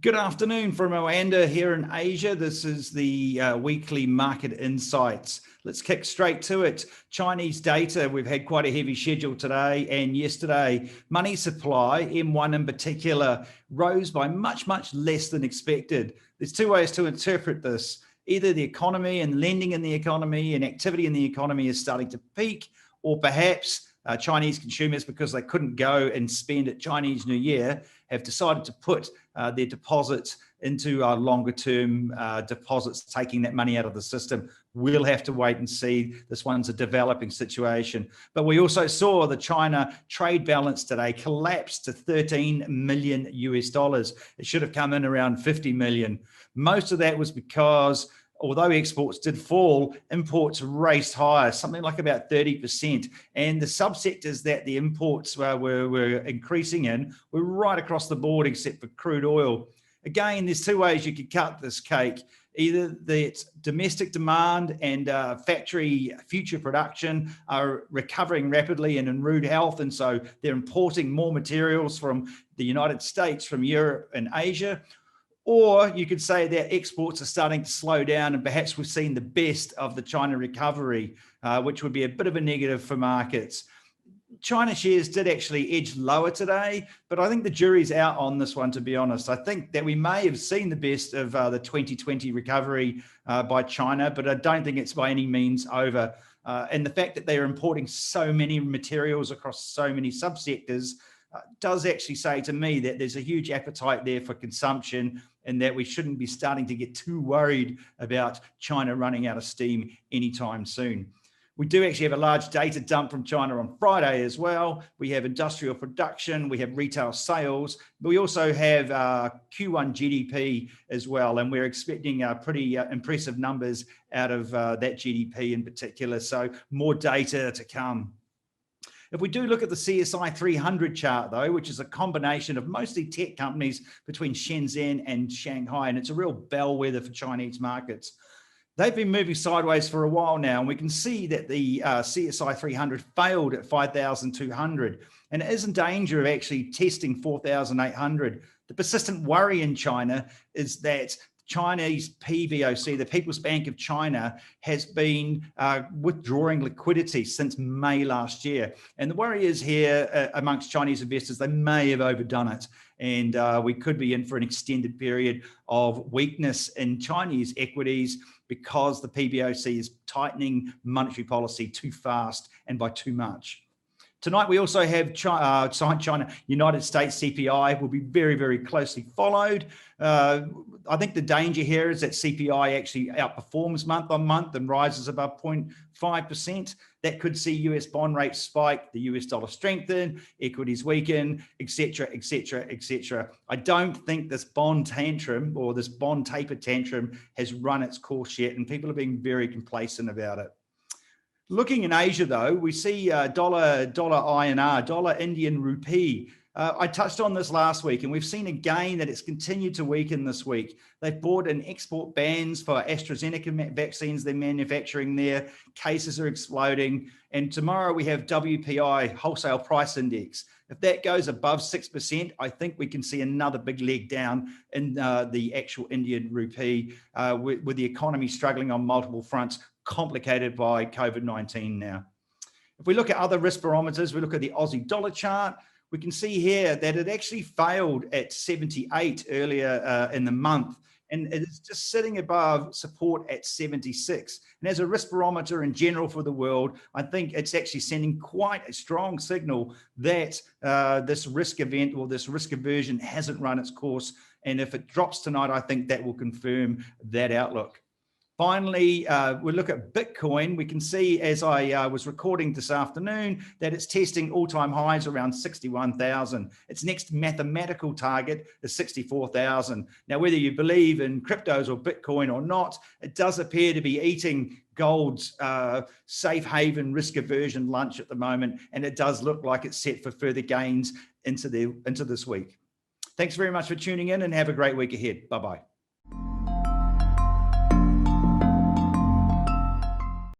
Good afternoon from Rwanda here in Asia. This is the weekly market insights. Let's kick straight to it. Chinese data, we've had quite a heavy schedule today and yesterday. Money supply, M1 in particular, rose by much less than expected. There's two ways to interpret this. Either the economy and lending in the economy and activity in the economy is starting to peak, or perhaps Chinese consumers, because they couldn't go and spend at Chinese New Year, have decided to put their deposits into longer term deposits, taking that money out of the system. We'll have to wait and see. This one's a developing situation. But we also saw the China trade balance today collapse to 13 million US dollars. It should have come in around 50 million. Most of that was because although exports did fall, imports raced higher, something like about 30%. And the subsectors that the imports were increasing in were right across the board, except for crude oil. Again, there's two ways you could cut this cake. Either that domestic demand and factory future production are recovering rapidly and in rude health, and so they're importing more materials from the United States, from Europe and Asia. Or you could say that exports are starting to slow down and perhaps we've seen the best of the China recovery, which would be a bit of a negative for markets. China shares did actually edge lower today, but I think the jury's out on this one, to be honest. I think that we may have seen the best of the 2020 recovery by China, but I don't think it's by any means over. And the fact that they are importing so many materials across so many subsectors does actually say to me that there's a huge appetite there for consumption and that we shouldn't be starting to get too worried about China running out of steam anytime soon. We do actually have a large data dump from China on Friday as well. We have industrial production, we have retail sales, but we also have Q1 GDP as well. And we're expecting pretty impressive numbers out of that GDP in particular. So more data to come. If we do look at the CSI 300 chart, though, which is a combination of mostly tech companies between Shenzhen and Shanghai, and it's a real bellwether for Chinese markets, they've been moving sideways for a while now, and we can see that the CSI 300 failed at 5,200, and it is in danger of actually testing 4,800. The persistent worry in China is that Chinese PBOC, the People's Bank of China, has been withdrawing liquidity since May last year. And the worry is here amongst Chinese investors, they may have overdone it. And we could be in for an extended period of weakness in Chinese equities because the PBOC is tightening monetary policy too fast and by too much. Tonight, we also have China, United States CPI will be very closely followed. I think the danger here is that CPI actually outperforms month on month and rises above 0.5%. That could see US bond rates spike, the US dollar strengthen, equities weaken, etc. I don't think this bond tantrum or this bond taper tantrum has run its course yet, and people are being very complacent about it. Looking in Asia, though, we see dollar INR, dollar Indian rupee. I touched on this last week, and we've seen again that it's continued to weaken this week. They've brought in export bans for AstraZeneca vaccines they're manufacturing there. Cases are exploding. And tomorrow we have WPI, Wholesale Price Index. If that goes above 6%, I think we can see another big leg down in the actual Indian rupee with the economy struggling on multiple fronts, complicated by COVID-19 now. If we look at other risk barometers, we look at the Aussie dollar chart, we can see here that it actually failed at 78 earlier in the month, and it is just sitting above support at 76. And as a risk barometer in general for the world, I think it's actually sending quite a strong signal that this risk event or this risk aversion hasn't run its course. And if it drops tonight, I think that will confirm that outlook. Finally, we look at Bitcoin. We can see, as I was recording this afternoon, that it's testing all-time highs around 61,000. Its next mathematical target is 64,000. Now, whether you believe in cryptos or Bitcoin or not, it does appear to be eating gold's safe haven risk aversion lunch at the moment, and it does look like it's set for further gains into this week. Thanks very much for tuning in, and have a great week ahead. Bye-bye.